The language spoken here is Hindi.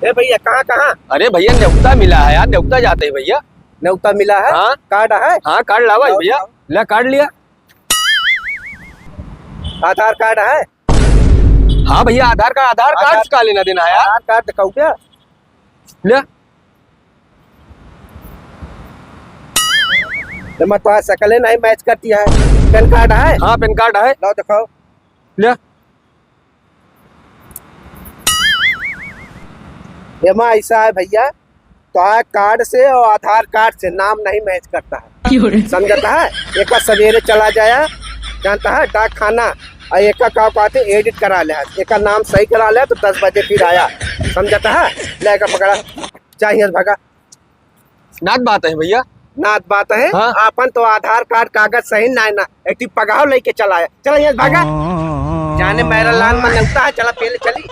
ए भैया कहाँ कहाँ? अरे भैया न्योता मिला है यार, न्योता जाते हैं भैया। न्योता मिला है? हाँ कार्ड है? हाँ कार्ड लावा भैया। ले कार्ड लिया। आधार कार्ड है? हाँ भैया आधार कार्ड का लेना देना है यार। आधार कार्ड दिखाओ क्या? ले मैं तो शकलें नहीं मैच करती है। पैन कार्ड है? हाँ पैन कार्ड है। लाओ दिखाओ। ले एमा ऐसा है भैया, तो कार्ड से और आधार कार्ड से नाम नहीं मैच करता है, समझता है। एक सवेरे चला जाया जानता है डाक खाना, और एक का कहते एडिट करा लिया, एक नाम सही करा लिया तो 10 बजे फिर आया, समझता है। लेकर पकड़ा चाहिए भगा। नात बात है भैया। नात बात है। हाँ? अपन तो आधार कार्ड कागज सही ना एक पगाव लेके चला है। चला यहाँ भागा जाने मेरा लाल मन लगता है। चला पहले चली